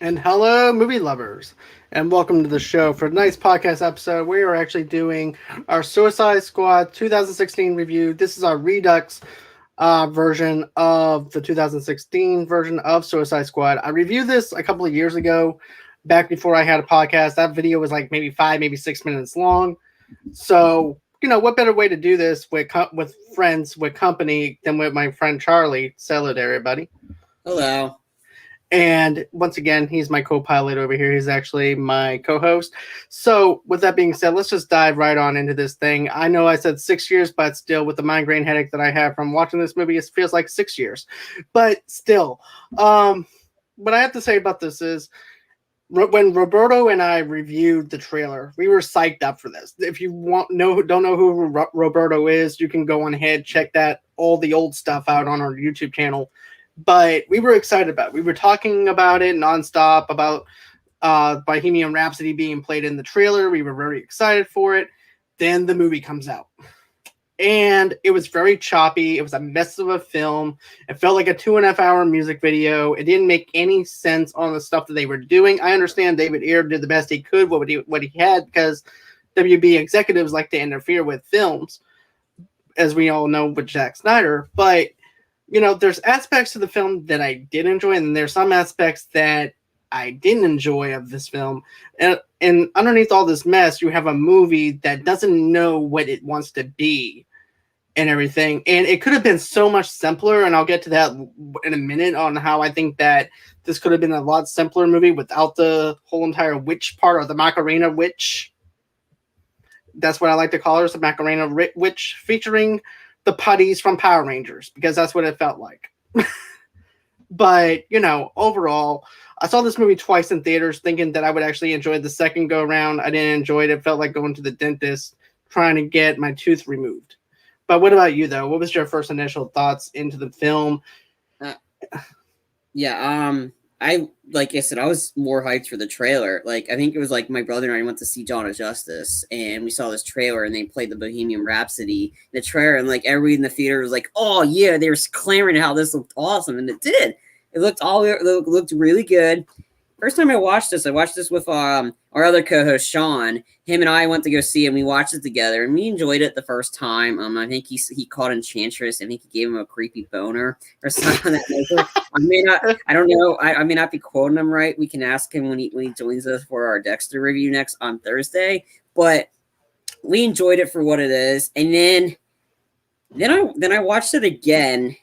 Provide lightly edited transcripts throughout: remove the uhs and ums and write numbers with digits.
And hello, movie lovers, and welcome to the show. For tonight's podcast episode, we are actually doing our Suicide Squad 2016 review. This is our Redux version of the 2016 version of Suicide Squad. I reviewed this a couple of years ago, back before I had a podcast. That video was like maybe 5, maybe 6 minutes long. So, what better way to do this with friends, with company, than with my friend Charlie? Say hello to everybody. Hello. And once again, he's my co-pilot over here. He's actually my co-host. So with that being said, let's just dive right on into this thing. I know I said 6 years, but still with the migraine headache that I have from watching this movie, it feels like 6 years. But still, what I have to say about this is when Roberto and I reviewed the trailer, we were psyched up for this. If you don't know who Roberto is, you can go on ahead, check that all the old stuff out on our YouTube channel. But we were excited about it. We were talking about it nonstop about Bohemian Rhapsody being played in the trailer. We were very excited for it. Then the movie comes out. And it was very choppy. It was a mess of a film. It felt like a 2.5 hour music video. It didn't make any sense on the stuff that they were doing. I understand David Ayer did the best he could with what he had because WB executives like to interfere with films, as we all know with Zack Snyder. But there's aspects of the film that I did enjoy, and there's some aspects that I didn't enjoy of this film. And underneath all this mess, you have a movie that doesn't know what it wants to be and everything. And it could have been so much simpler, and I'll get to that in a minute on how I think that this could have been a lot simpler movie without the whole entire witch part, or the Macarena witch. That's what I like to call her, the Macarena witch, featuring the putties from Power Rangers, because that's what it felt like. But, overall, I saw this movie twice in theaters thinking that I would actually enjoy the second go around. I didn't enjoy it. It felt like going to the dentist trying to get my tooth removed. But what about you, though? What was your first initial thoughts into the film? Uh, yeah, I like I said, I was more hyped for the trailer. Like I think it was like my brother and I went to see Dawn of Justice, and we saw this trailer, and they played the Bohemian Rhapsody the trailer, and like everybody in the theater was like, "Oh yeah!" They were clamoring how this looked awesome, and it did. It looked really good. First time I watched this with our other co-host Sean. Him and I went to go see it, and we watched it together, and we enjoyed it the first time. I think he caught Enchantress. I think he gave him a creepy boner or something. I don't know. I may not be quoting him right. We can ask him when he joins us for our Dexter review next on Thursday. But we enjoyed it for what it is, and then I watched it again,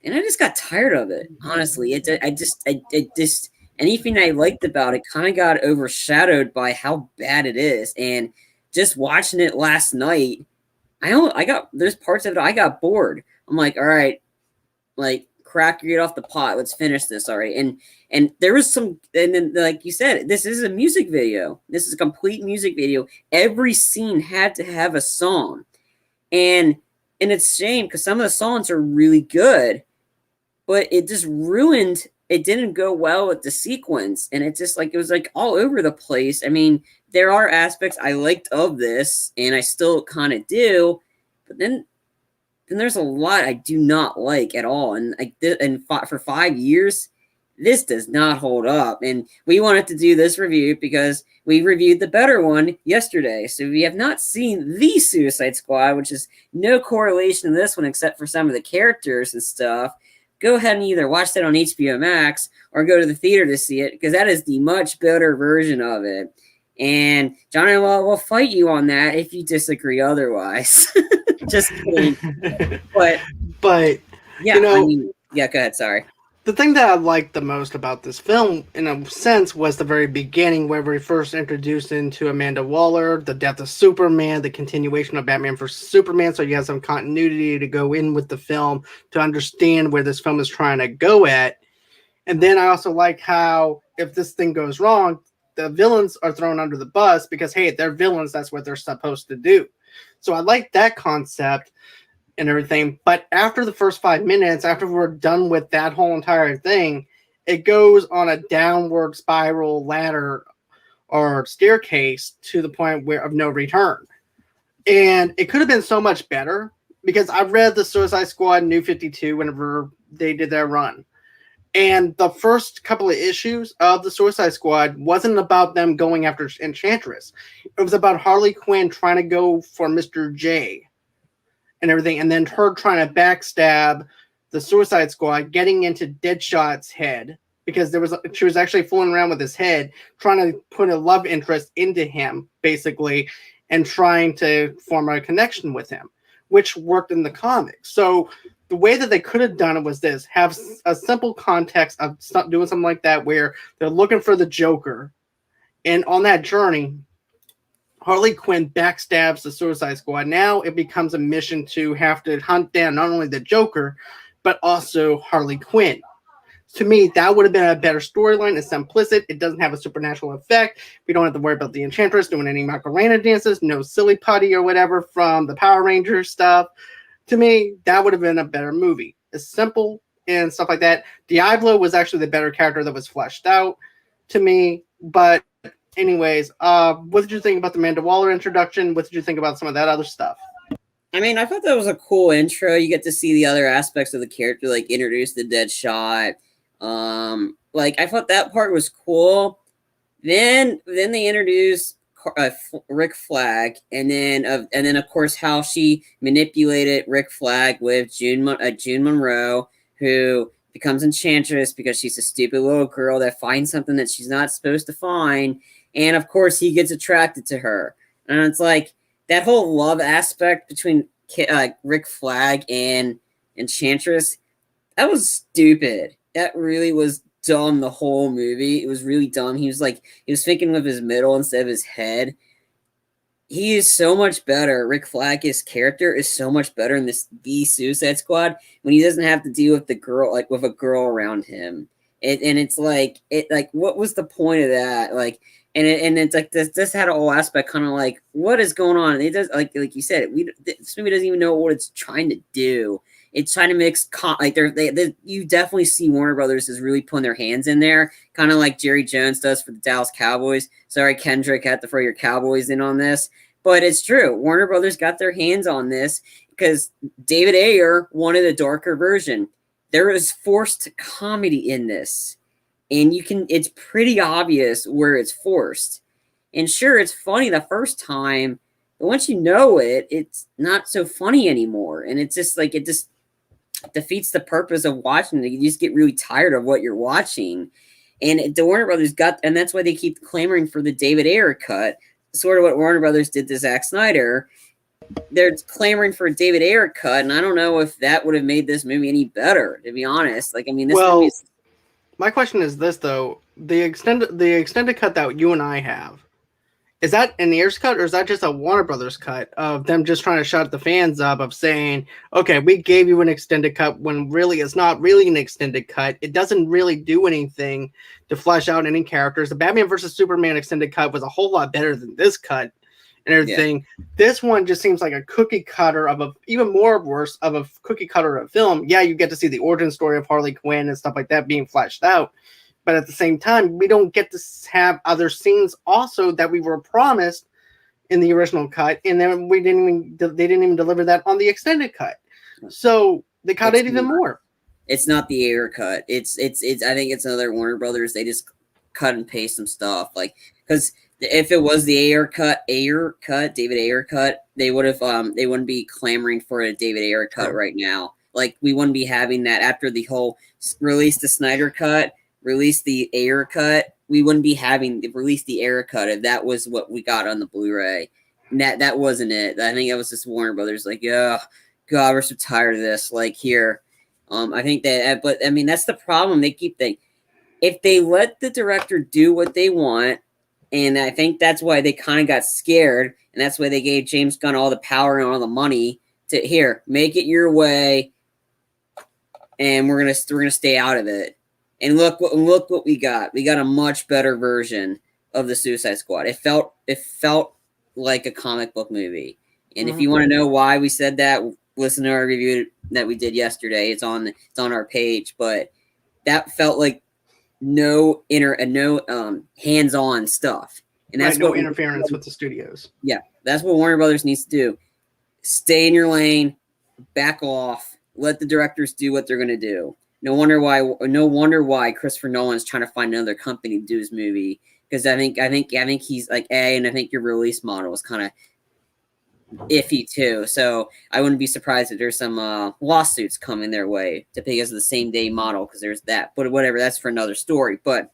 and I just got tired of it. Honestly, I just anything I liked about it kind of got overshadowed by how bad it is. And just watching it last night, there's parts of it I got bored. I'm like, all right, like crack your get off the pot. Let's finish this. All right. And there was some, and then like you said, this is a music video. This is a complete music video. Every scene had to have a song. And it's a shame because some of the songs are really good, but it just ruined. It didn't go well with the sequence, and it was like all over the place. I mean, there are aspects I liked of this, and I still kind of do, but then there's a lot I do not like at all. And for 5 years, this does not hold up. And we wanted to do this review because we reviewed the better one yesterday. So if you have not seen the Suicide Squad, which is no correlation to this one except for some of the characters and stuff, go ahead and either watch that on HBOMAX or go to the theater to see it, because that is the much better version of it. And John and I will fight you on that if you disagree otherwise. Just kidding. But yeah, yeah, go ahead. Sorry. The thing that I liked the most about this film, in a sense, was the very beginning where we first introduced into Amanda Waller, the death of Superman, the continuation of Batman vs. Superman, so you have some continuity to go in with the film to understand where this film is trying to go at. And then I also like how, if this thing goes wrong, the villains are thrown under the bus because, hey, they're villains, that's what they're supposed to do. So I like that concept and everything. But after the first 5 minutes, after we're done with that whole entire thing, it goes on a downward spiral ladder or staircase to the point of no return. And it could have been so much better, because I read the Suicide Squad New 52 whenever they did their run. And the first couple of issues of the Suicide Squad wasn't about them going after Enchantress. It was about Harley Quinn trying to go for Mr. J and everything, and then her trying to backstab the Suicide Squad, getting into Deadshot's head because she was actually fooling around with his head, trying to put a love interest into him, basically, and trying to form a connection with him, which worked in the comics. So the way that they could have done it was this: have a simple context of doing something like that where they're looking for the Joker, and on that journey, Harley Quinn backstabs the Suicide Squad. Now it becomes a mission to have to hunt down not only the Joker, but also Harley Quinn. To me, that would have been a better storyline. It's simplistic. It doesn't have a supernatural effect. We don't have to worry about the Enchantress doing any Macarena dances, no silly putty or whatever from the Power Rangers stuff. To me, that would have been a better movie. It's simple and stuff like that. Diablo was actually the better character that was fleshed out to me. But anyways, what did you think about the Amanda Waller introduction? What did you think about some of that other stuff? I mean, I thought that was a cool intro. You get to see the other aspects of the character, like introduce the Deadshot. Like I thought that part was cool. Then they introduced Rick Flag, and then of course how she manipulated Rick Flag with June Monroe, who becomes Enchantress because she's a stupid little girl that finds something that she's not supposed to find, and of course he gets attracted to her, and it's like that whole love aspect between Rick Flag and Enchantress. That was stupid. That really was dumb, the whole movie. It was really dumb. He was thinking with his middle instead of his head. He is so much better. Rick Flag's character is so much better in the Suicide Squad when he doesn't have to deal with the girl, like with a girl around him. It's like what was the point of that? Like, and it's like this had a whole aspect kind of like what is going on? It does like you said, this movie doesn't even know what it's trying to do. It's trying to mix you definitely see Warner Brothers is really putting their hands in there, kind of like Jerry Jones does for the Dallas Cowboys. Sorry, Kendrick, had to throw your Cowboys in on this, but it's true. Warner Brothers got their hands on this because David Ayer wanted a darker version. There is forced comedy in this, and it's pretty obvious where it's forced. And sure, it's funny the first time, but once you know it, it's not so funny anymore. And it's just like, it just defeats the purpose of watching it. You just get really tired of what you're watching. And the Warner Brothers and that's why they keep clamoring for the David Ayer cut, sort of what Warner Brothers did to Zack Snyder. They're clamoring for a David Ayer cut, and I don't know if that would have made this movie any better, to be honest. Like, I mean, this movie is... My question is this, though. The extended cut that you and I have, is that an Ayer's cut, or is that just a Warner Brothers cut of them just trying to shut the fans up of saying, okay, we gave you an extended cut when really it's not really an extended cut. It doesn't really do anything to flesh out any characters. The Batman versus Superman extended cut was a whole lot better than this cut and everything. Yeah. This one just seems like a cookie cutter of even more worse of a cookie cutter of film. Yeah, you get to see the origin story of Harley Quinn and stuff like that being fleshed out. But at the same time, we don't get to have other scenes also that we were promised in the original cut, and then they didn't even deliver that on the extended cut. So they cut it even more. It's not the Ayer cut. It's. I think it's another Warner Brothers. They just cut and paste some stuff, like because if it was the David Ayer cut, they would have. They wouldn't be clamoring for a David Ayer cut right now. Like we wouldn't be having that after the whole release the Snyder cut. Release the Ayer cut, we wouldn't be having release the Ayer cut if that was what we got on the Blu-ray. And that wasn't it. I think that was just Warner Brothers like, yeah, God, we're so tired of this. Like here, I think that, but I mean that's the problem. They keep thinking if they let the director do what they want, and I think that's why they kind of got scared, and that's why they gave James Gunn all the power and all the money to here, make it your way, and we're gonna stay out of it. And look what we got. We got a much better version of the Suicide Squad. It felt like a comic book movie. And if you want to know why we said that, listen to our review that we did yesterday. It's on our page. But that felt like no hands-on stuff. And that's no interference with the studios. Yeah, that's what Warner Brothers needs to do. Stay in your lane, back off, let the directors do what they're going to do. No wonder why Christopher Nolan's trying to find another company to do his movie, because I think he's like and I think your release model is kind of iffy too. So I wouldn't be surprised if there's some lawsuits coming their way because of the same day model, because there's that. But whatever, that's for another story. But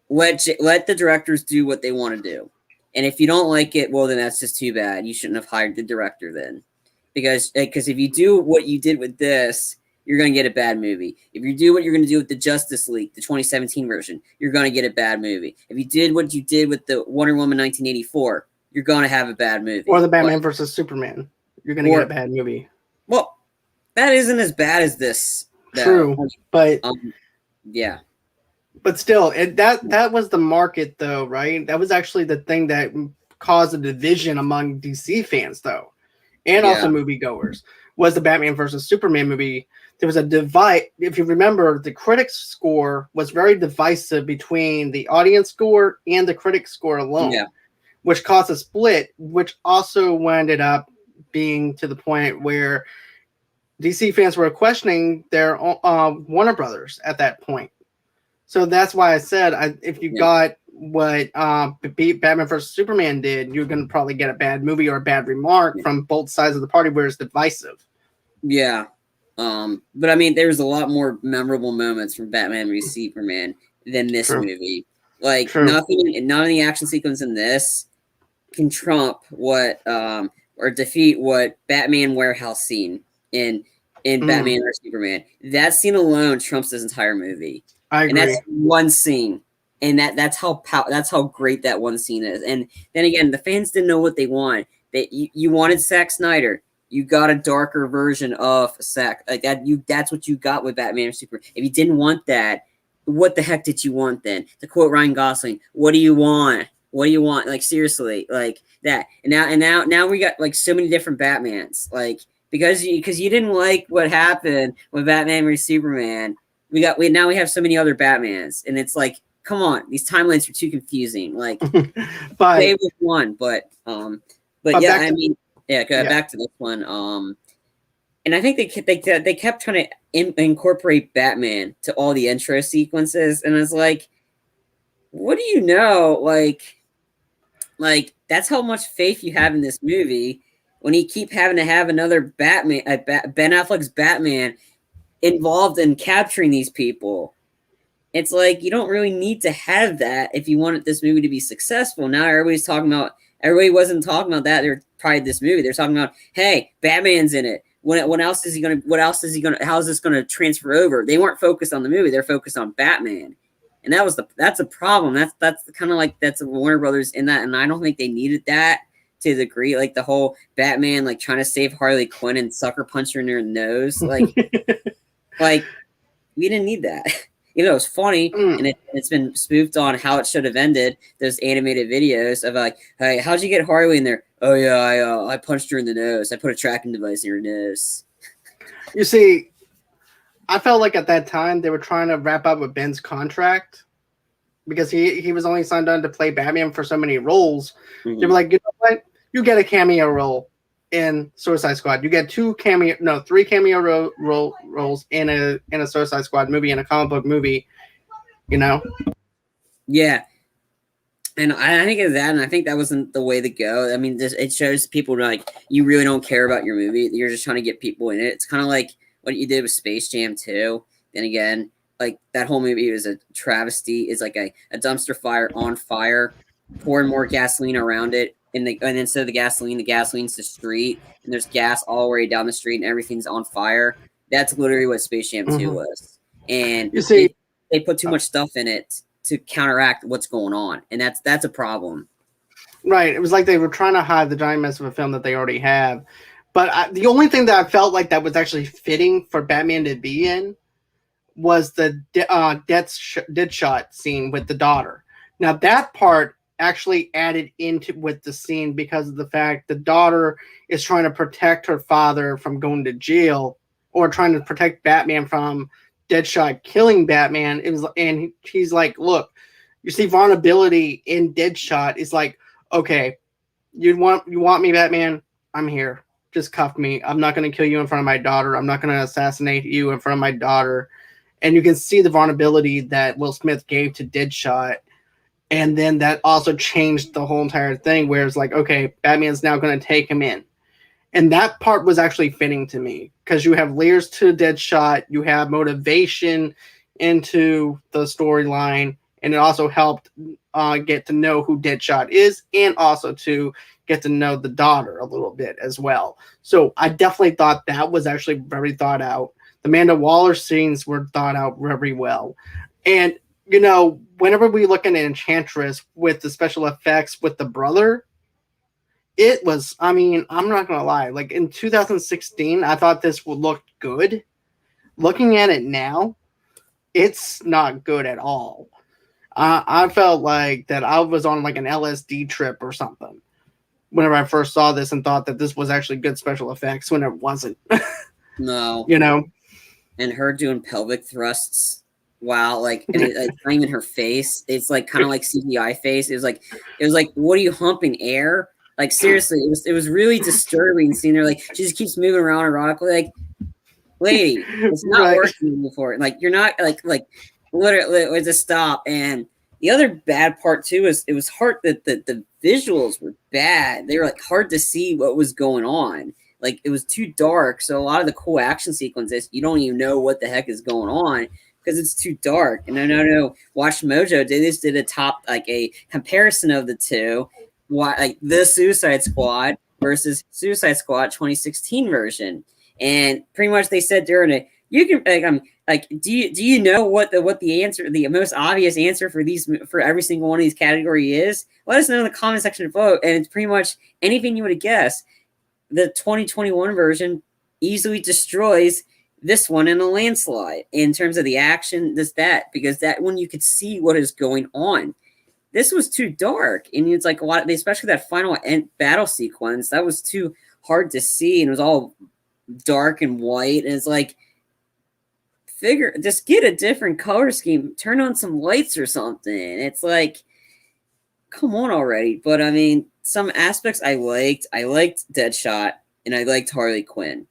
let the directors do what they want to do, and if you don't like it, well, then that's just too bad. You shouldn't have hired the director then, because if you do what you did with this, you're going to get a bad movie. If you do what you're going to do with the Justice League, the 2017 version, you're going to get a bad movie. If you did what you did with the Wonder Woman 1984, you're going to have a bad movie. Or the Batman versus Superman, you're going to get a bad movie. Well, that isn't as bad as this. True, but yeah. But still, that was the market, though, right? That was actually the thing that caused a division among DC fans, though, and also moviegoers, was the Batman versus Superman movie. There was a divide. If you remember, the critics' score was very divisive between the audience score and the critics' score alone, which caused a split, which also ended up being to the point where DC fans were questioning their Warner Brothers at that point. So that's why I said if you got what Batman vs. Superman did, you're going to probably get a bad movie or a bad remark from both sides of the party where it's divisive. Yeah. But I mean, there's a lot more memorable moments from Batman vs. Superman than this movie. Like none of the action sequence in this can trump what or defeat what Batman warehouse scene in Batman vs. Superman. That scene alone trumps this entire movie. I agree. And that's one scene, and that's how great that one scene is. And then again, the fans didn't know what they want. You wanted Zack Snyder. You got a darker version of Zack. Like that. That's what you got with Batman or Superman. If you didn't want that, what the heck did you want then? To quote Ryan Gosling, "What do you want? What do you want?" Like seriously, like that. And now we got like so many different Batmans. Like because you didn't like what happened with Batman vs. Superman. We now have so many other Batmans, and it's like, come on, these timelines are too confusing. Like, play with one, but yeah, I mean, back to this one. And I think they kept trying to incorporate Batman to all the intro sequences, and it's like, what do you know? Like that's how much faith you have in this movie when you keep having to have another Batman, Ben Affleck's Batman, involved in capturing these people. It's like you don't really need to have that if you wanted this movie to be successful. Now everybody wasn't talking about that. They're probably this movie. They're talking about, hey, Batman's in it. What else is he gonna how is this gonna transfer over? They weren't focused on the movie, they're focused on Batman. And that's a problem. That's kind of like that's Warner Brothers in that, and I don't think they needed that to the degree, like the whole Batman like trying to save Harley Quinn and sucker punch her in her nose. Like like, we didn't need that. Even though it was funny, and it's been spoofed on how it should have ended. Those animated videos of like, hey, how'd you get Harley in there? Oh yeah, I punched her in the nose. I put a tracking device in her nose. You see, I felt like at that time they were trying to wrap up with Ben's contract because he was only signed on to play Batman for so many roles. They were like, you know what? You get a cameo role in Suicide Squad. You get 3 cameo roles in a Suicide Squad movie, in a comic book movie, you know? Yeah. And I think of that, and I think that wasn't the way to go. I mean, it shows people like you really don't care about your movie. You're just trying to get people in it. It's kind of like what you did with Space Jam 2. Then again, like that whole movie was a travesty. It's like a dumpster fire on fire, pouring more gasoline around it. And instead of the gasoline's the street, and there's gas all the way down the street, and everything's on fire. That's literally what Space Jam 2 was. And you see, they put too much stuff in it to counteract what's going on, and that's a problem. Right. It was like they were trying to hide the giant mess of a film that they already have. But the only thing that I felt like that was actually fitting for Batman to be in was the Deadshot scene with the daughter. Now that part actually added into with the scene because of the fact the daughter is trying to protect her father from going to jail, or trying to protect Batman from Deadshot killing Batman. And he's like, look, you see vulnerability in Deadshot is like, okay, you want me, Batman? I'm here. just cuff me. I'm not going to kill you in front of my daughter. I'm not going to assassinate you in front of my daughter. And you can see the vulnerability that Will Smith gave to Deadshot. And then that also changed the whole entire thing, where it's like, okay, Batman's now going to take him in. And that part was actually fitting to me because you have layers to Deadshot, you have motivation into the storyline, and it also helped get to know who Deadshot is, and also to get to know the daughter a little bit as well. So I definitely thought that was actually very thought out. The Amanda Waller scenes were thought out very well. And, you know, whenever we look at Enchantress with the special effects with the brother, it was, I mean, I'm not going to lie. Like in 2016, I thought this would look good. Looking at it now, it's not good at all. I felt like that I was on like an LSD trip or something whenever I first saw this and thought that this was actually good special effects when it wasn't. No. You know? And her doing pelvic thrusts. Wow, like, and it's not even her face. It's like kind of like CGI face. It was like, what are you humping, air? Like seriously, it was really disturbing seeing her. Like she just keeps moving around erotically. Like, lady, it's not Right. working before. Like you're not like literally. It was a stop. And the other bad part too is it was hard that the visuals were bad. They were like hard to see what was going on. Like it was too dark. So a lot of the cool action sequences, you don't even know what the heck is going on because it's too dark. And I know Watch Mojo did a top like a comparison of the two. Like the Suicide Squad versus Suicide Squad 2016 version, and pretty much they said during it, you can do you know what the answer, the most obvious answer for every single one of these category is? Let us know in the comment section below, and it's pretty much anything you would have guessed. The 2021 version easily destroys this one in a landslide in terms of the action, because that one you could see what is going on. This was too dark, and it's like a lot, especially that final battle sequence, that was too hard to see, and it was all dark and white, and it's like, just get a different color scheme, turn on some lights or something. It's like, come on already. But I mean, some aspects I liked Deadshot, and I liked Harley Quinn.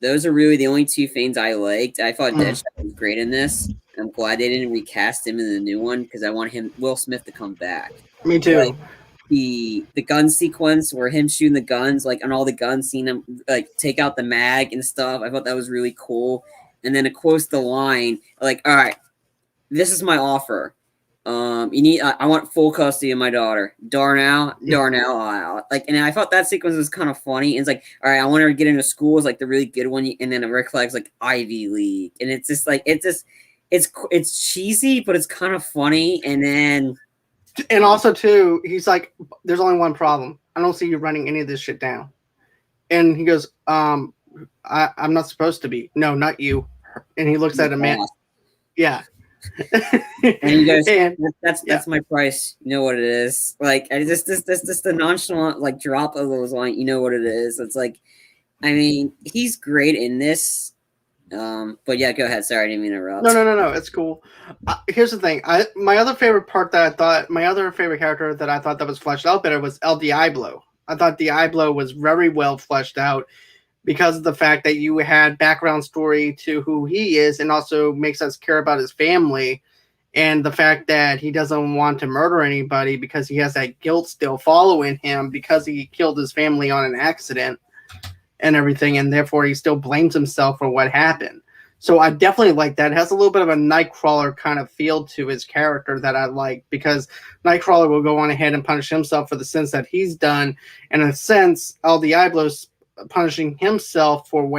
Those are really the only two things I liked. I thought Deadshot was great in this. I'm glad they didn't recast him in the new one because I want Will Smith to come back. Me too. Like, the gun sequence where him shooting the guns, like on all the guns, seeing him like take out the mag and stuff. I thought that was really cool. And then it quotes the line like, "All right, this is my offer. I want full custody of my daughter. Darnell out." Like, and I thought that sequence was kind of funny. And it's like, all right, I want her to get into schools, like the really good one, and then a Rick Flag's like Ivy League, and it's just like it's cheesy, but it's kind of funny. And also too, he's like, "There's only one problem. I don't see you running any of this shit down." And he goes, "I'm not supposed to be. No, not you." And he looks at a man. Yeah. And he goes, that's my price. You know what it is. Like, I just the nonchalant like drop of those lines. You know what it is. It's like, I mean, he's great in this. But yeah, go ahead. Sorry, I didn't mean to interrupt. No. It's cool. Here's the thing. My other favorite character that I thought that was fleshed out better was El Diablo. I thought Diablo was very well fleshed out because of the fact that you had background story to who he is, and also makes us care about his family, and the fact that he doesn't want to murder anybody because he has that guilt still following him because he killed his family on an accident and everything, and therefore he still blames himself for what happened. So I definitely like that. It has a little bit of a Nightcrawler kind of feel to his character that I like, because Nightcrawler will go on ahead and punish himself for the sins that he's done. And in a sense, El Diablo's punishing himself for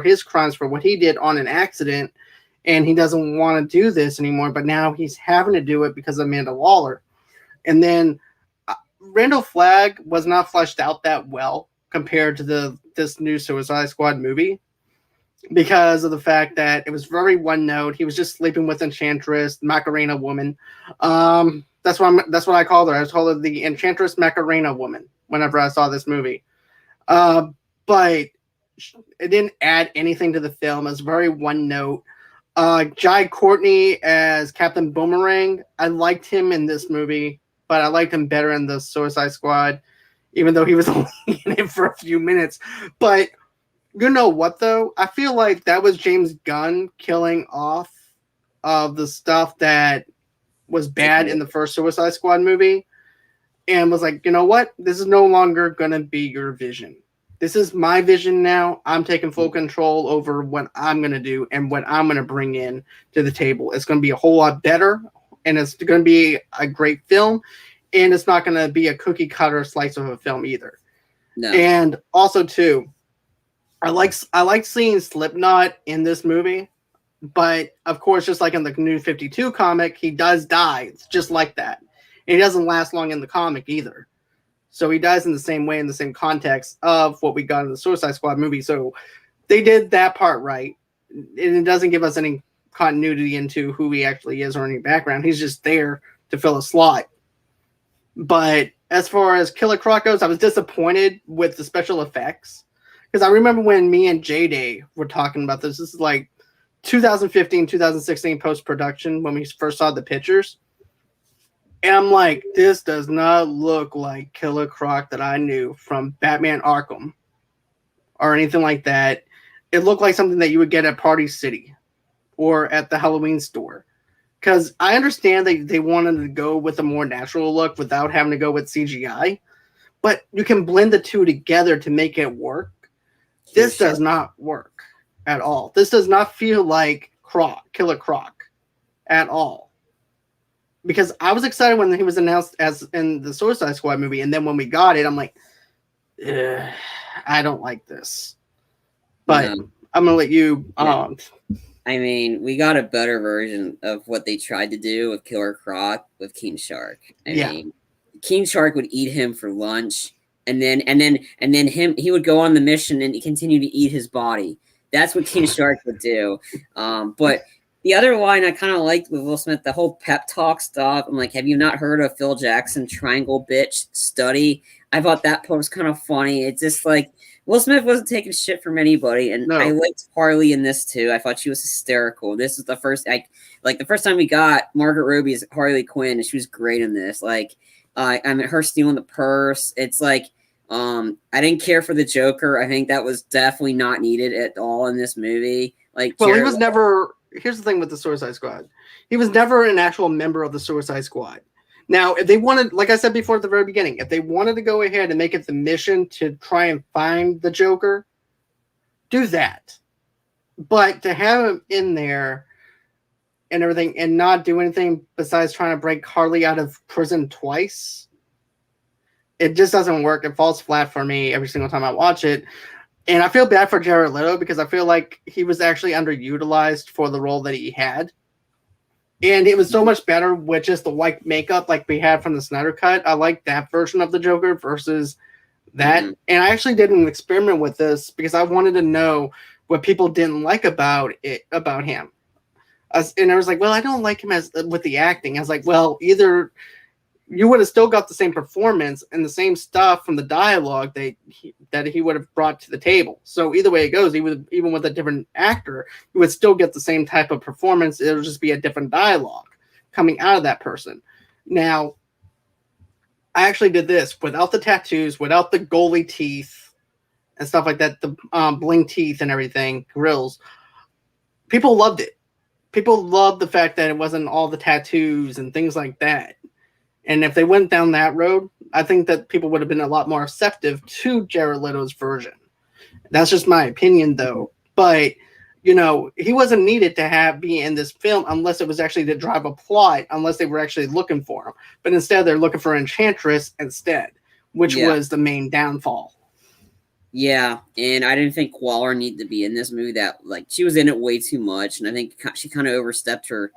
his crimes, for what he did on an accident, and he doesn't want to do this anymore, but now he's having to do it because of Amanda Waller. And then Randall Flagg was not fleshed out that well compared to this new Suicide Squad movie, because of the fact that it was very one note. He was just sleeping with Enchantress, Macarena woman. That's what I called her. I told her the Enchantress Macarena woman whenever I saw this movie. But it didn't add anything to the film. It was very one note. Jai Courtney as Captain Boomerang. I liked him in this movie, but I liked him better in the Suicide Squad. even though he was only in it for a few minutes. But you know what, though? I feel like that was James Gunn killing off of the stuff that was bad in the first Suicide Squad movie and was like, you know what? This is no longer going to be your vision. This is my vision now. I'm taking full control over what I'm going to do and what I'm going to bring in to the table. It's going to be a whole lot better, and it's going to be a great film, and it's not going to be a cookie cutter slice of a film either. No. And also, too, I like seeing Slipknot in this movie, but of course, just like in the New 52 comic, he does die. It's just like that. And he doesn't last long in the comic either. So he dies in the same way, in the same context of what we got in the Suicide Squad movie. So they did that part right. And it doesn't give us any continuity into who he actually is or any background. He's just there to fill a slot. But as far as Killer Croc goes, I was disappointed with the special effects. Because I remember when me and J-Day were talking about this. This is like 2015, 2016 post-production when we first saw the pictures. And I'm like, this does not look like Killer Croc that I knew from Batman Arkham or anything like that. It looked like something that you would get at Party City or at the Halloween store. Because I understand that they wanted to go with a more natural look without having to go with CGI. But you can blend the two together to make it work. This does not work at all. This does not feel like Killer Croc at all. Because I was excited when he was announced as in the Suicide Squad movie, and then when we got it, I'm like, I don't like this. But I'm gonna let you. I mean, we got a better version of what they tried to do with Killer Croc with King Shark. I mean, King Shark would eat him for lunch, and then he would go on the mission and continue to eat his body. That's what King Shark would do. But the other line I kind of liked with Will Smith, the whole pep talk stuff. I'm like, have you not heard of Phil Jackson Triangle Bitch Study? I thought that part was kind of funny. It's just like Will Smith wasn't taking shit from anybody, and I liked Harley in this too. I thought she was hysterical. This is the first, the first time we got Margaret Robbie as Harley Quinn, and she was great in this. Like, I mean, her stealing the purse. It's like, I didn't care for the Joker. I think that was definitely not needed at all in this movie. Like, well, he was never. Here's the thing with the Suicide Squad. He was never an actual member of the Suicide Squad. Now, if they wanted, like I said before at the very beginning, if they wanted to go ahead and make it the mission to try and find the Joker, do that. But to have him in there and everything and not do anything besides trying to break Harley out of prison twice, it just doesn't work. It falls flat for me every single time I watch it. And I feel bad for Jared Leto because I feel like he was actually underutilized for the role that he had. And it was so much better with just the white makeup like we had from the Snyder Cut. I like that version of the Joker versus that. Mm-hmm. And I actually did an experiment with this because I wanted to know what people didn't like about him. And I was like, well, I don't like him with the acting. I was like, well, either you would have still got the same performance and the same stuff from the dialogue that he would have brought to the table. So either way it goes, even with a different actor, you would still get the same type of performance. It'll just be a different dialogue coming out of that person. Now, I actually did this without the tattoos, without the goalie teeth and stuff like that, the bling teeth and everything, grills. People loved it. People loved the fact that it wasn't all the tattoos and things like that. And if they went down that road, I think that people would have been a lot more receptive to Jared Leto's version. That's just my opinion, though. But, you know, he wasn't needed to be in this film unless it was actually to drive a plot, unless they were actually looking for him. But instead, they're looking for Enchantress instead, which was the main downfall. Yeah, and I didn't think Waller needed to be in this movie. That, like, she was in it way too much, and I think she kind of overstepped her.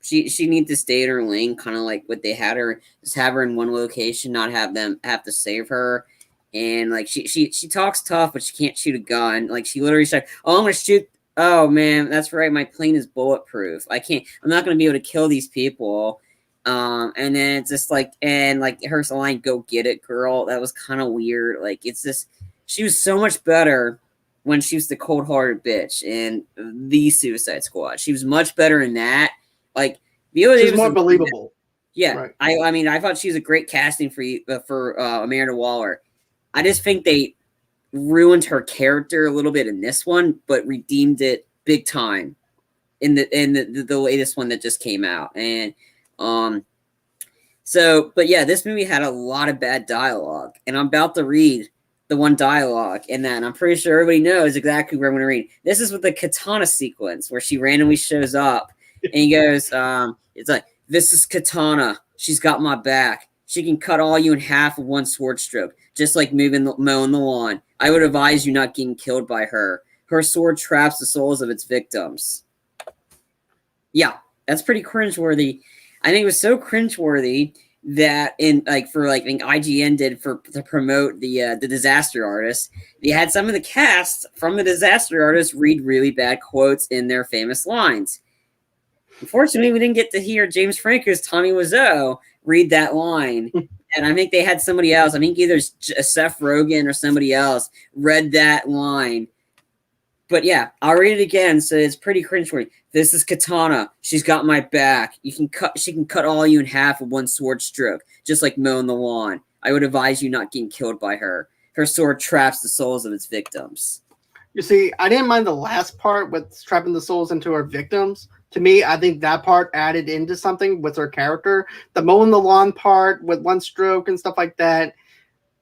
She needs to stay in her lane, kind of like what they had her, just have her in one location, not have them have to save her. And like she talks tough, but she can't shoot a gun. Like she literally said, "Oh, I'm gonna shoot." Oh man, that's right. My plane is bulletproof. I'm not gonna be able to kill these people. And then it's just like, and like her line, "Go get it, girl." That was kind of weird. Like it's just, she was so much better when she was the cold-hearted bitch in the Suicide Squad. She was much better in that. Like Viola Davis, more believable. Yeah, Right. I mean, I thought she was a great casting for Amanda Waller. I just think they ruined her character a little bit in this one, but redeemed it big time in the latest one that just came out. And so, but yeah, this movie had a lot of bad dialogue, and I'm about to read the one dialogue in that, and I'm pretty sure everybody knows exactly where I'm going to read. This is with the katana sequence where she randomly shows up, and he goes, it's like, "This is Katana. She's got my back. She can cut all you in half with one sword stroke, just like mowing the lawn. I would advise you not getting killed by her. Her sword traps the souls of its victims." Yeah, that's pretty cringeworthy. I think it was so cringeworthy that I think IGN did to promote the Disaster Artist, they had some of the cast from the Disaster Artist read really bad quotes in their famous lines. Unfortunately, we didn't get to hear James Franco's Tommy Wiseau read that line. And I think they had somebody else. I think either Seth Rogen or somebody else read that line. But yeah, I'll read it again. So it's pretty cringeworthy. "This is Katana. She's got my back. She can cut all you in half with one sword stroke, just like mowing the lawn. I would advise you not getting killed by her. Her sword traps the souls of its victims." You see, I didn't mind the last part with trapping the souls into her victims. To me, I think that part added into something with her character. The mowing the lawn part with one stroke and stuff like that,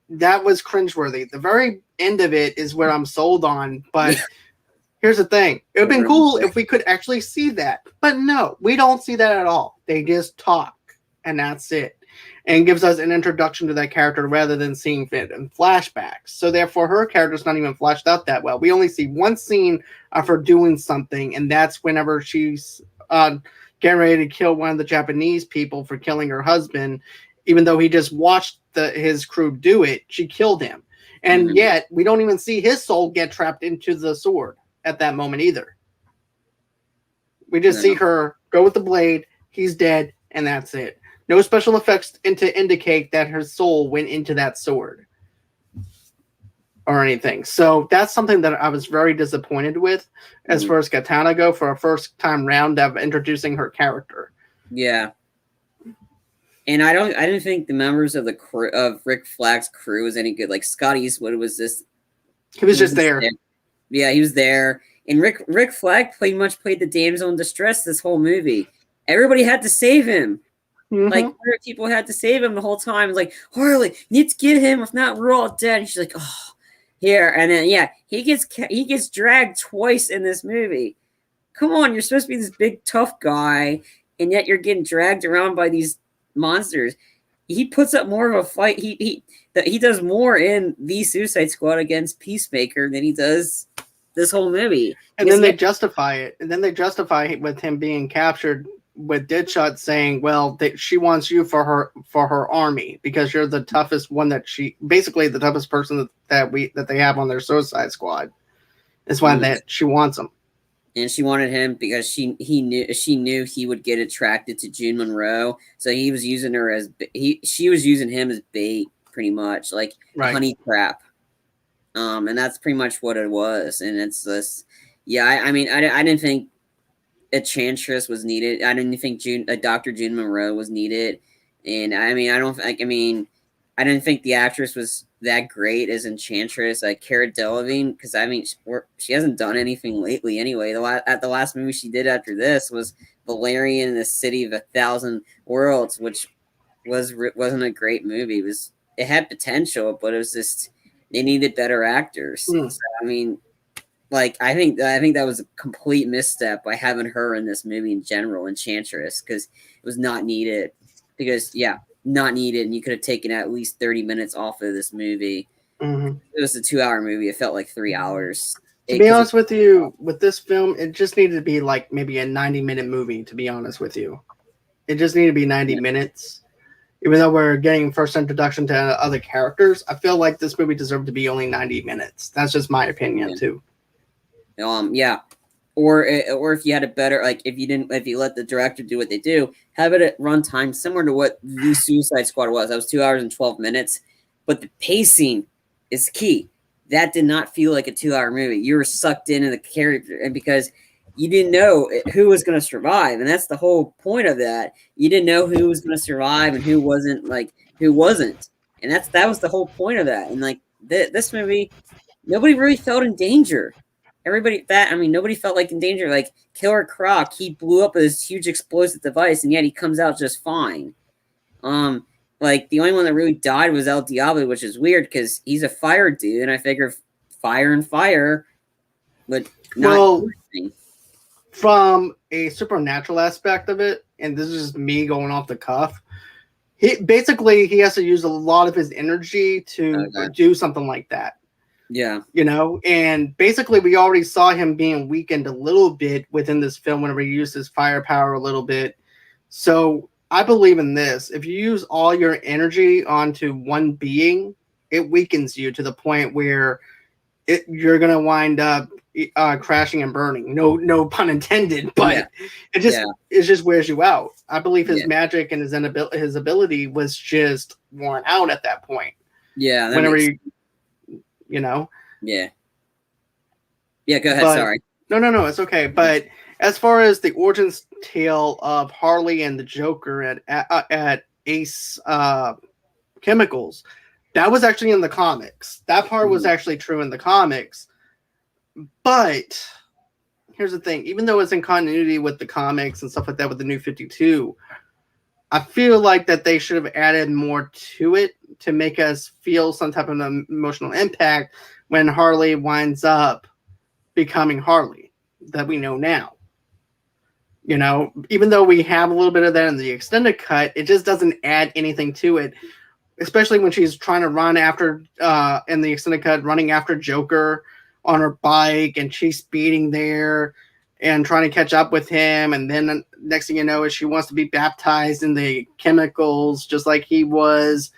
that was cringeworthy. The very end of it is where I'm sold on, but here's the thing. It would have been cool if we could actually see that. But no, we don't see that at all. They just talk, and that's it. And gives us an introduction to that character rather than seeing it in flashbacks. So therefore, her character's not even fleshed out that well. We only see one scene of her doing something, and that's whenever she's getting ready to kill one of the Japanese people for killing her husband. Even though he just watched his crew do it, she killed him. And yet, we don't even see his soul get trapped into the sword at that moment either. We just see her go with the blade, he's dead, and that's it. No special effects to indicate that her soul went into that sword or anything. So that's something that I was very disappointed with as far as Katana go for a first time round of introducing her character. Yeah. And I didn't think the members of the crew of Rick Flagg's crew was any good. Like Scott Eastwood was this. He was just there. Yeah, he was there. And Rick Flag pretty much played the damsel in distress this whole movie. Everybody had to save him. Like, people had to save him the whole time. It was like, "Harley, you need to get him. If not, we're all dead." And she's like, "Oh, here." And then, yeah, he gets dragged twice in this movie. Come on, you're supposed to be this big, tough guy, and yet you're getting dragged around by these monsters. He puts up more of a fight. He does more in the Suicide Squad against Peacemaker than he does this whole movie. And then they justify it. And then they justify it with him being captured with Deadshot saying, "Well, she wants you for her army because you're the toughest one basically the toughest person that they have on their Suicide Squad. That's why that she wants him." And she wanted him because she knew he would get attracted to June Monroe, so he was using her as she was using him as bait, pretty much like honey trap. And that's pretty much what it was. And it's this, yeah. I mean, I didn't think Enchantress was needed. I didn't think Dr. June Monroe was needed. And I mean, I didn't think the actress was that great as Enchantress, like Cara Delevingne, because I mean, she hasn't done anything lately anyway. The last movie she did after this was Valerian and the City of 1,000 Worlds, which wasn't a great movie. It had potential, but it was just they needed better actors. So, I mean, like I think that was a complete misstep by having her in this movie in general, Enchantress, because it was not needed. Not needed, and you could have taken at least 30 minutes off of this movie. It was a 2-hour movie. It felt like 3 hours. To be honest with you, with this film, it just needed to be like maybe a 90-minute movie, to be honest with you. It just needed to be 90 minutes. Even though we're getting first introduction to other characters, I feel like this movie deserved to be only 90 minutes. That's just my opinion, too. Yeah. Or if you had a better, like if you let the director do what they do, have it at runtime similar to what the Suicide Squad was. That was 2 hours and 12 minutes, but the pacing is key. That did not feel like a 2-hour movie. You were sucked into the character, and because you didn't know who was going to survive, and that's the whole point of that. You didn't know who was going to survive and who wasn't, and that was the whole point of that. And like this movie, nobody really felt in danger. Nobody felt like in danger. Like Killer Croc, he blew up this huge explosive device, and yet he comes out just fine. Like the only one that really died was El Diablo, which is weird because he's a fire dude, and I figure fire and fire would not do anything. From a supernatural aspect of it, and this is just me going off the cuff, he has to use a lot of his energy to do something like that. Yeah. You know, and basically we already saw him being weakened a little bit within this film whenever he used his firepower a little bit. So I believe in this. If you use all your energy onto one being, it weakens you to the point where you're going to wind up crashing and burning. No pun intended, but it just wears you out. I believe his magic and his ability was just worn out at that point. Yeah. Whenever you know. Yeah. Yeah, go ahead. Sorry. No, it's okay. But as far as the origin tale of Harley and the Joker at Ace Chemicals, that was actually in the comics. That part was actually true in the comics. But here's the thing. Even though it's in continuity with the comics and stuff like that with the New 52, I feel like that they should have added more to it to make us feel some type of emotional impact when Harley winds up becoming Harley that we know now. You know, even though we have a little bit of that in the extended cut, it just doesn't add anything to it, especially when she's trying to run after, in the extended cut, running after Joker on her bike, and she's speeding there and trying to catch up with him. And then next thing you know is she wants to be baptized in the chemicals just like he was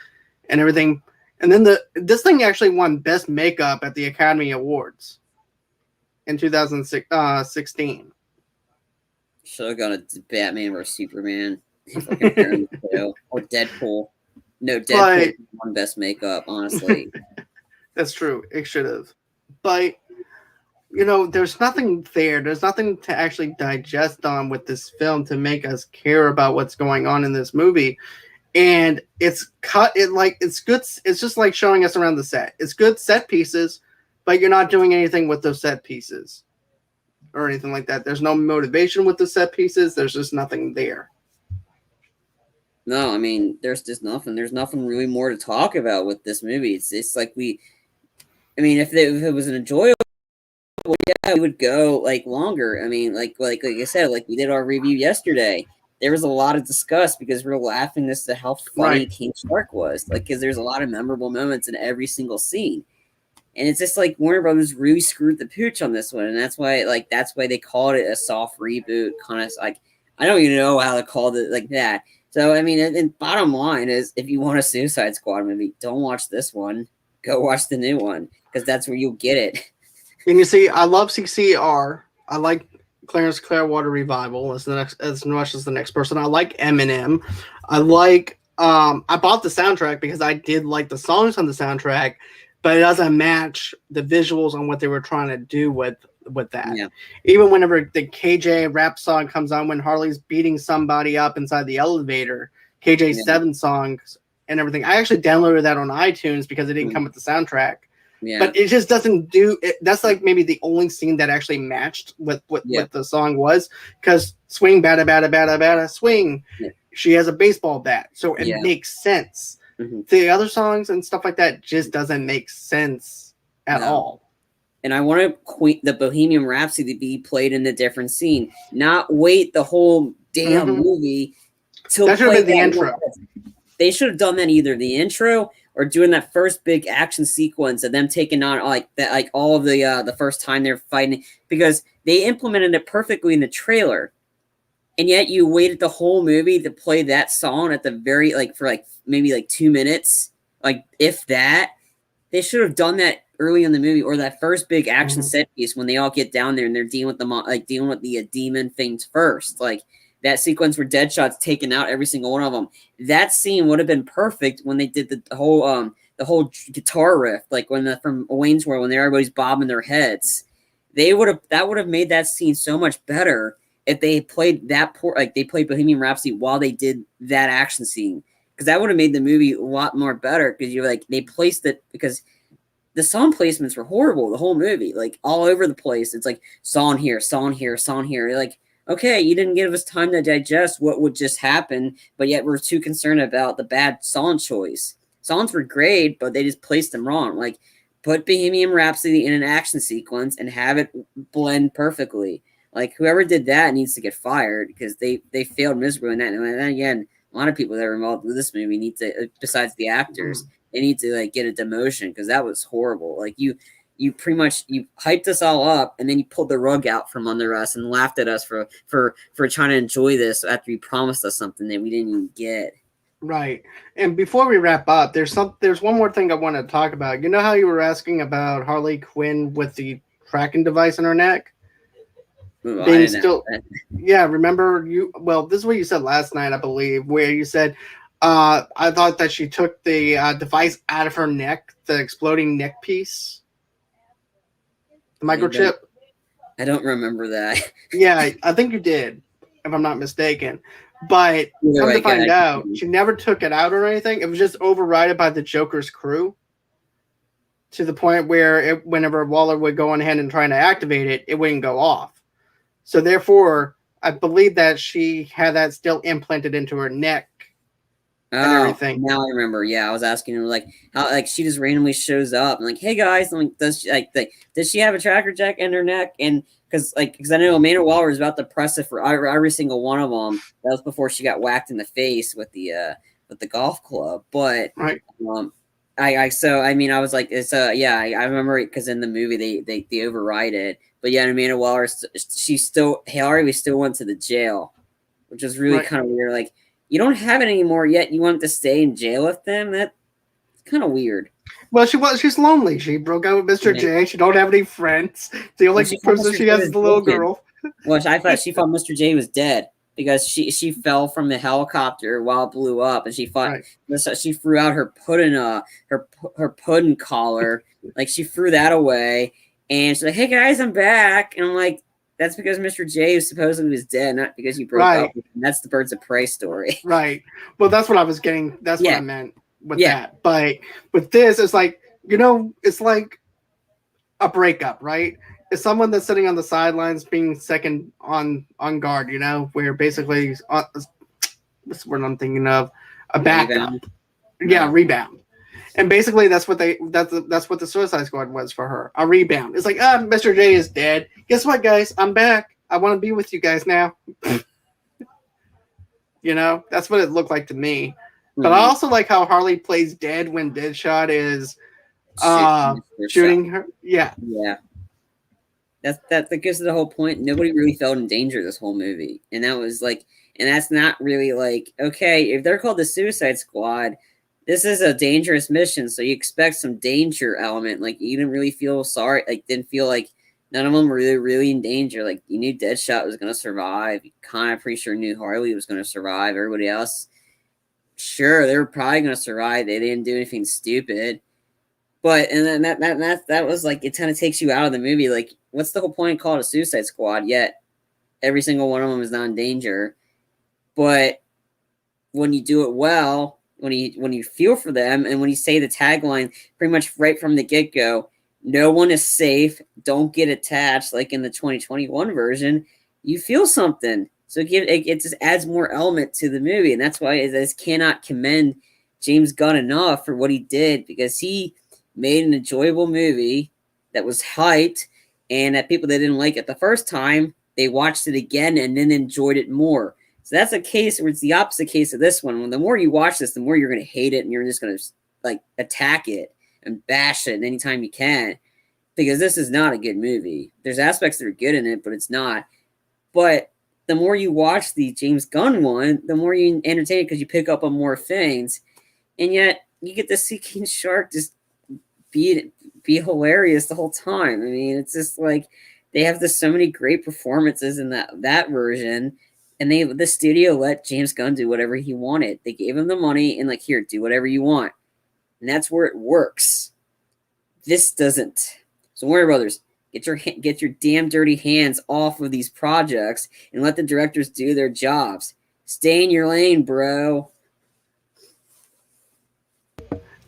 and everything. And then this thing actually won Best Makeup at the Academy Awards in 2016. Should have gone to Batman or Superman. Or Deadpool. No, Deadpool won Best Makeup, honestly. That's true. It should have. But you know, there's nothing there. There's nothing to actually digest on with this film to make us care about what's going on in this movie. And it's good. It's just like showing us around the set. It's good set pieces, but you're not doing anything with those set pieces or anything like that. There's no motivation with the set pieces. There's just nothing there. No, I mean, there's just nothing. There's nothing really more to talk about with this movie. It's like if it was an enjoyable, we would go like longer. I mean, like I said, like we did our review yesterday. There was a lot of discuss because we were laughing as to how funny King Shark was. Like, because there's a lot of memorable moments in every single scene, and it's just like Warner Brothers really screwed the pooch on this one, and that's why they called it a soft reboot. Kind of like I don't even know how to call it like that. So I mean, and bottom line is, if you want a Suicide Squad movie, don't watch this one. Go watch the new one because that's where you'll get it. And you see, I love CCR. I like Clarence Clearwater Revival as much as the next person. I like Eminem. I like. I bought the soundtrack because I did like the songs on the soundtrack, but it doesn't match the visuals on what they were trying to do with that. Yeah. Even whenever the KJ rap song comes on when Harley's beating somebody up inside the elevator, KJ7 songs and everything. I actually downloaded that on iTunes because it didn't come with the soundtrack. Yeah. But it just doesn't do it. That's like maybe the only scene that actually matched with what the song was, because swing, bada, bada, bada, bada, swing. Yeah. She has a baseball bat. So it makes sense. Mm-hmm. The other songs and stuff like that just doesn't make sense at all. And I want the Bohemian Rhapsody to be played in a different scene, not wait the whole damn movie till that should have been the intro. They should have done that either the intro or doing that first big action sequence of them taking on all of the first time they're fighting, because they implemented it perfectly in the trailer, and yet you waited the whole movie to play that song at the very for maybe 2 minutes, if that. They should have done that early in the movie, or that first big action set piece when they all get down there and they're dealing with the demon things first, that sequence where Deadshot's taking out every single one of them. That scene would have been perfect when they did the whole guitar riff, from Wayne's World, when everybody's bobbing their heads. that would have made that scene so much better if they played that like they played Bohemian Rhapsody while they did that action scene, because that would have made the movie a lot more better, because you're like, they placed it, because the song placements were horrible the whole movie, like all over the place. It's like song here, song here, song here. You're like, okay, you didn't give us time to digest what would just happen, but yet we're too concerned about the bad song choice. Songs were great, but they just placed them wrong. Like, put Bohemian Rhapsody in an action sequence and have it blend perfectly. Like, whoever did that needs to get fired, because they failed miserably in that. And then again, a lot of people that are involved with this movie need to, besides the actors, they need to like get a demotion, because that was horrible. Like, you pretty much, you hyped us all up, and then you pulled the rug out from under us and laughed at us for trying to enjoy this after you promised us something that we didn't even get. Right. And before we wrap up, there's one more thing I want to talk about. You know how you were asking about Harley Quinn with the tracking device in her neck? Ooh, Being still, yeah, remember you, well, this is what you said last night, I believe, where you said, I thought that she took the device out of her neck, the exploding neck piece, the microchip. I don't remember that. Yeah, I think you did, if I'm not mistaken. But come to find out, she never took it out or anything. It was just overridden by the Joker's crew, to the point where whenever Waller would go on ahead and try to activate it, it wouldn't go off. So therefore, I believe that she had that still implanted into her neck and everything. Now I remember. Yeah, I was asking her like how, like, she just randomly shows up and like, hey guys, like, does she have a tracker jack in her neck? And because I know Amanda Waller was about to press it for every single one of them. That was before she got whacked in the face with the golf club. But right. I was like, it's yeah, I remember it, because in the movie they override it. But yeah, Amanda Waller, Harley still went to the jail, which was really kind of weird. Like, you don't have it anymore, yet you want to stay in jail with them? That's kind of weird. Well, she's lonely. She broke up with Mr. J. She don't have any friends. The only person she has is the little girl. Well, I thought she thought Mr. J was dead, because she fell from the helicopter while it blew up, and she threw out her pudding collar, like she threw that away, and she's like, "Hey guys, I'm back," and I'm like, that's because Mr. J supposedly was dead, not because you broke up. And that's the Birds of Prey story. Right. Well, that's what I was getting. That's what I meant with that. But with this, it's like, it's like a breakup, right? It's someone that's sitting on the sidelines being second on guard, where basically, what's the word I'm thinking of? A backup. Rebound. Yeah, rebound. And basically, that's what the Suicide Squad was for her, a rebound. It's like, Mr. J is dead. Guess what, guys? I'm back. I want to be with you guys now. That's what it looked like to me. Mm-hmm. But I also like how Harley plays dead when Deadshot is shooting her. Yeah. Yeah. That gives it the whole point. Nobody really felt in danger this whole movie. And that was like, and that's not really like, okay, if they're called the Suicide Squad, this is a dangerous mission, so you expect some danger element. Like, you didn't really feel sorry, like, didn't feel like none of them were really in danger. Like, you knew Deadshot was going to survive. You kind of pretty sure knew Harley was going to survive. Everybody else, sure, they were probably going to survive. They didn't do anything stupid. But, and then that was like, it kind of takes you out of the movie. Like, what's the whole point of calling it a Suicide Squad? Yet, every single one of them is not in danger. But when you do it well, when you feel for them, and when you say the tagline pretty much right from the get-go, no one is safe, don't get attached, like in the 2021 version, you feel something. So it just adds more element to the movie. And that's why I just cannot commend James Gunn enough for what he did, because he made an enjoyable movie that was hyped, and that people that didn't like it the first time, they watched it again and then enjoyed it more. So that's a case where it's the opposite case of this one. When the more you watch this, the more you're going to hate it, and you're just going to like attack it and bash it anytime you can, because this is not a good movie. There's aspects that are good in it, but it's not. But the more you watch the James Gunn one, the more you entertain it, because you pick up on more things, and yet you get to see King Shark just be hilarious the whole time. I mean, it's just like they have so many great performances in that version. And the studio let James Gunn do whatever he wanted. They gave him the money and like, here, do whatever you want. And that's where it works. This doesn't. So Warner Brothers, Get your damn dirty hands off of these projects and let the directors do their jobs. Stay in your lane, bro.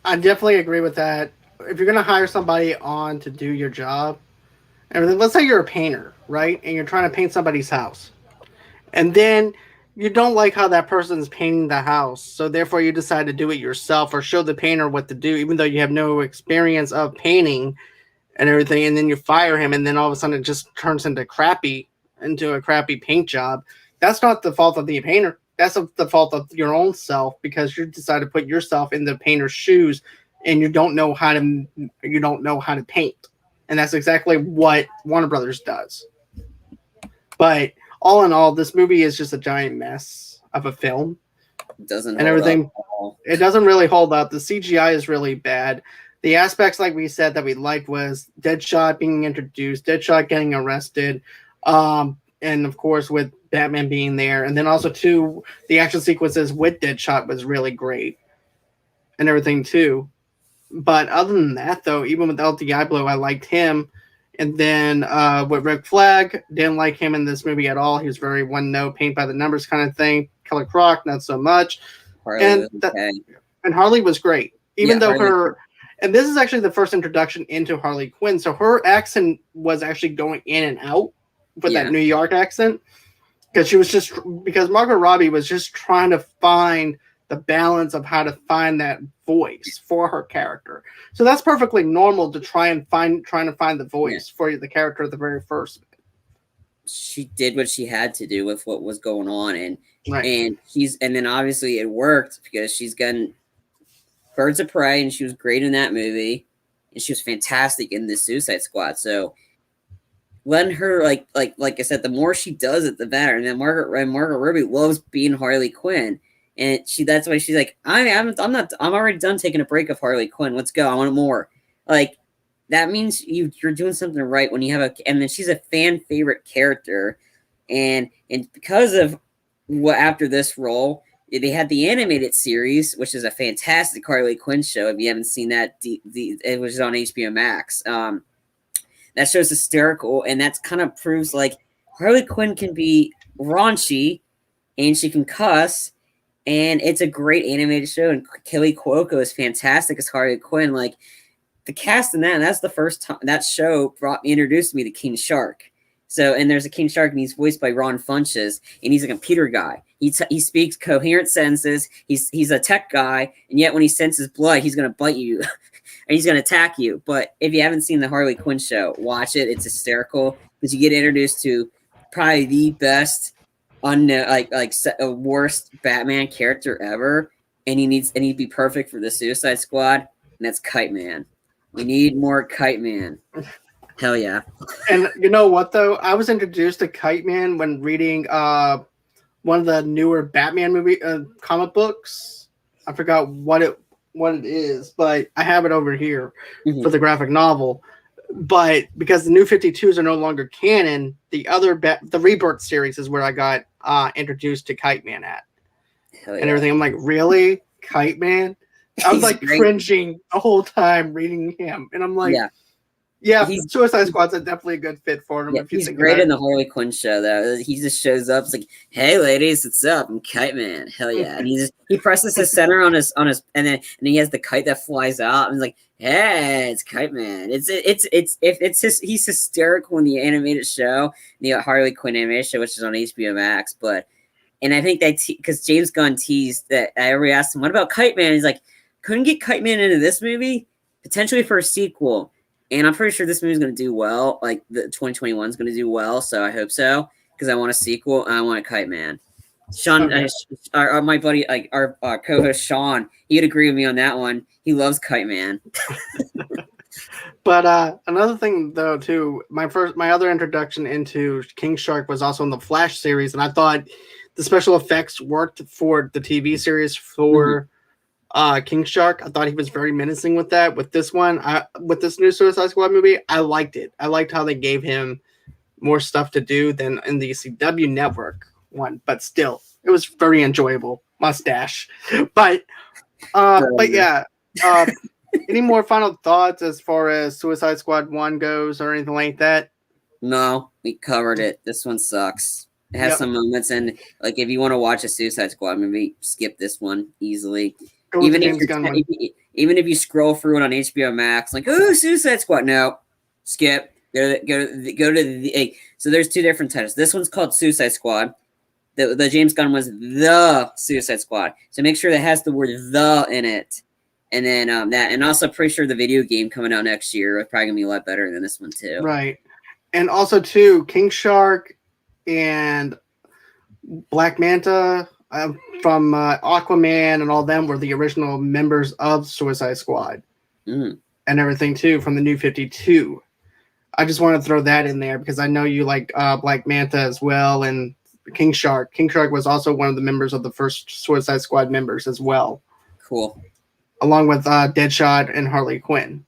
I definitely agree with that. If you're gonna hire somebody on to do your job, and let's say you're a painter, right, and you're trying to paint somebody's house, and then you don't like how that person's painting the house, so therefore you decide to do it yourself or show the painter what to do, even though you have no experience of painting and everything, and then you fire him, and then all of a sudden it just turns into a crappy paint job. That's not the fault of the painter. That's the fault of your own self because you decide to put yourself in the painter's shoes, and you don't know how to paint, and that's exactly what Warner Brothers does. But all in all, this movie is just a giant mess of a film. It doesn't and everything. It doesn't really hold up. The CGI is really bad. The aspects, like we said, that we liked was Deadshot being introduced, Deadshot getting arrested, and of course with Batman being there, and then also too the action sequences with Deadshot was really great, and everything too. But other than that, though, even with El Diablo, I liked him. And then with Rick Flag, didn't like him in this movie at all. He was very one note, paint by the numbers kind of thing. Killer Croc, not so much. Harley and Harley was great, even though Harley. And this is actually the first introduction into Harley Quinn. So her accent was actually going in and out with that New York accent. Because Margot Robbie was just trying to find the balance of how to find that voice for her character. So that's perfectly normal to trying to find the voice for the character at the very first. She did what she had to do with what was going on, and then obviously it worked because she's gotten Birds of Prey, and she was great in that movie, and she was fantastic in the Suicide Squad. So letting her like I said, the more she does it, the better. And then Margot Robbie loves being Harley Quinn. And that's why she's like, I'm already done taking a break of Harley Quinn. Let's go. I want more. Like, that means you're doing something right when you have and then she's a fan favorite character. And because of what after this role, they had the animated series, which is a fantastic Harley Quinn show. If you haven't seen that, it was on HBOMAX. That show's hysterical. And that's kind of proves like Harley Quinn can be raunchy and she can cuss. And it's a great animated show, and Kelly Cuoco is fantastic as Harley Quinn. Like the cast in that's the first time that show introduced me to King Shark. So, and there's a King Shark, and he's voiced by Ron Funches, and he's a computer guy. He speaks coherent sentences. He's a tech guy, and yet when he senses blood, he's gonna bite you, and he's gonna attack you. But if you haven't seen the Harley Quinn show, watch it. It's hysterical because you get introduced to probably the best. A worst Batman character ever, and he needs to be perfect for the Suicide Squad, and that's Kite Man. We need more Kite Man. Hell yeah! And you know what though? I was introduced to Kite Man when reading one of the newer Batman movie comic books. I forgot what it is, but I have it over here for the graphic novel. But because the New 52s are no longer canon, the Rebirth series is where I got introduced to Kite Man at. And everything. I'm like, really? Kite Man? I was like cringing the whole time reading him. And I'm like, Suicide Squad's definitely a good fit for him. He's great in the Harley Quinn show, though. He just shows up. It's like, hey, ladies, what's up? I'm Kite Man. Hell yeah. And he presses his center on his and he has the kite that flies out. And he's like, hey, it's Kite Man. He's hysterical in the animated show, the Harley Quinn animated show, which is on HBO Max. And I think because James Gunn teased that, I already asked him, what about Kite Man? He's like, couldn't get Kite Man into this movie? Potentially for a sequel. And I'm pretty sure this movie's going to do well. Like, the 2021 is going to do well, so I hope so. Because I want a sequel, and I want a Kite Man. Sean, my buddy, like our co-host Sean, he'd agree with me on that one. He loves Kite Man. But another thing, though, too, my other introduction into King Shark was also in the Flash series, and I thought the special effects worked for the TV series for King Shark. I thought he was very menacing with that. With this one, with this new Suicide Squad movie, I liked it. I liked how they gave him more stuff to do than in the CW network one, but still, it was very enjoyable. Mustache, but yeah. Any more final thoughts as far as Suicide Squad 1 goes or anything like that? No, we covered it. This one sucks. It has Yep. some moments, and like if you want to watch a Suicide Squad movie, skip this one easily. Go with Even the if James Gunn one. even if you scroll through it on HBOMAX, like oh Suicide Squad, no, skip. Go to the. So there's two different titles. This one's called Suicide Squad. The James Gunn was the Suicide Squad. So make sure that has the word "the" in it, and then that, and also pretty sure the video game coming out next year is probably gonna be a lot better than this one too. Right. And also, too, King Shark and Black Manta from Aquaman and all them were the original members of Suicide Squad and everything, too, from the New 52. I just want to throw that in there because I know you like Black Manta as well and King Shark. King Shark was also one of the members of the first Suicide Squad members as well. Cool. Along with Deadshot and Harley Quinn.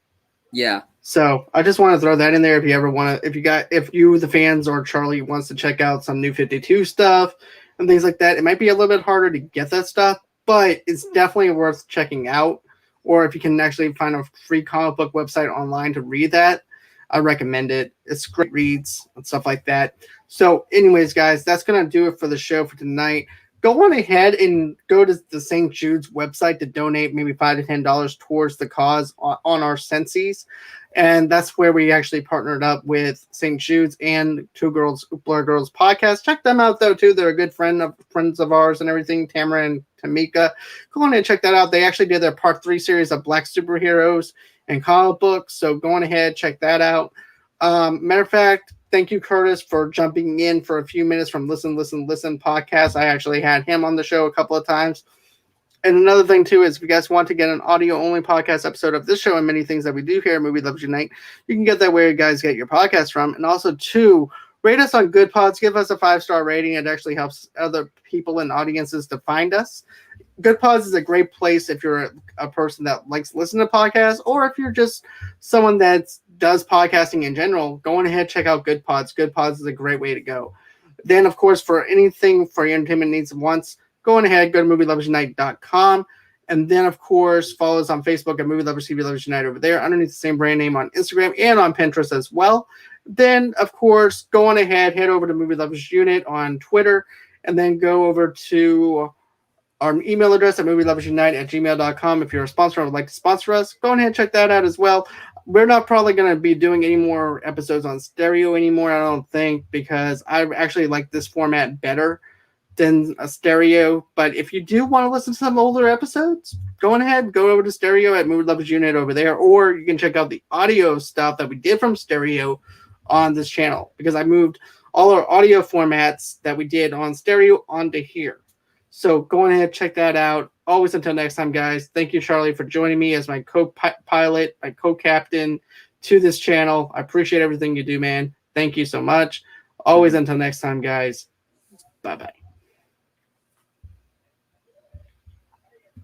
Yeah. So I just want to throw that in there if you ever want to, if you, the fans, or Charlie wants to check out some New 52 stuff and things like that. It might be a little bit harder to get that stuff, but it's definitely worth checking out. Or if you can actually find a free comic book website online to read that, I recommend it. It's great reads and stuff like that. So anyways, guys, that's going to do it for the show for tonight. Go on ahead and go to the St. Jude's website to donate maybe $5 to $10 towards the cause on our Sensies. And that's where we actually partnered up with St. Jude's and Two Girls, Blur Girls podcast. Check them out, though, too. They're a good friends of ours and everything, Tamara and Tamika. Go on and check that out. They actually did their part 3 series of Black superheroes and comic books. So go on ahead, check that out. Matter of fact, thank you, Curtis, for jumping in for a few minutes from Listen podcast. I actually had him on the show a couple of times. And another thing, too, is if you guys want to get an audio-only podcast episode of this show and many things that we do here at Movie Lovers Unite, you can get that where you guys get your podcast from. And also, 2, rate us on Good Pods. Give us a 5-star rating. It actually helps other people and audiences to find us. Good Pods is a great place if you're a person that likes to listen to podcasts, or if you're just someone that does podcasting in general, go on ahead, check out Good Pods. Good Pods is a great way to go. Then, of course, for anything for your entertainment needs and wants, go on ahead, go to movieloversunite.com. And then, of course, follow us on Facebook at Movie Lovers TV Lovers Unite over there, underneath the same brand name on Instagram and on Pinterest as well. Then, of course, go on ahead, head over to Movie Lovers Unit on Twitter, and then go over to our email address at movieloversunite@gmail.com. If you're a sponsor and would like to sponsor us, go on ahead and check that out as well. We're not probably going to be doing any more episodes on stereo anymore, I don't think, because I actually like this format better than a stereo. But if you do want to listen to some older episodes, go on ahead, go over to stereo at Movie Lovers Unit over there, or you can check out the audio stuff that we did from stereo on this channel, because I moved all our audio formats that we did on stereo onto here. So go on ahead, check that out. Always until next time, guys. Thank you, Charlie, for joining me as my co-pilot, my co-captain to this channel. I appreciate everything you do, man. Thank you so much. Always until next time, guys. Bye-bye.